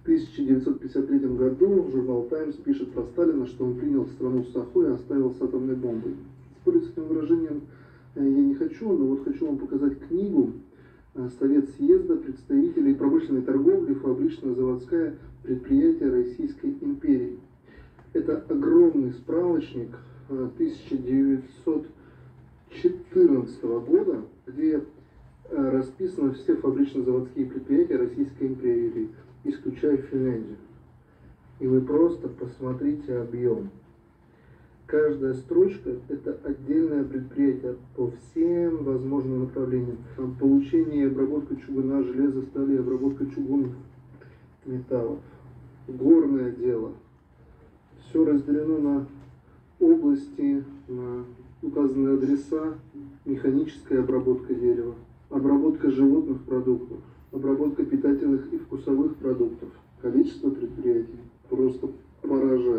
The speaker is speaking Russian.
1953 году журнал «Таймс» пишет про Сталина, что он принял страну с сахой и оставил с атомной бомбой. Спорить с этим выражением я не хочу, но вот хочу вам показать книгу «Совет съезда представителей промышленной торговли, фабрично-заводская предприятия Российской империи». Это огромный справочник 1914 года, где расписаны все фабрично-заводские предприятия Российской империи, исключая Финляндию. И вы просто посмотрите объем. Каждая строчка – это отдельное предприятие по всем возможным направлениям. Там получение и обработка чугуна, железа, стали, обработка чугунных металлов, горное дело. Все разделено на области, на указанные адреса, механическая обработка дерева, обработка животных продуктов, обработка питательных и вкусовых продуктов. Количество предприятий просто поражает.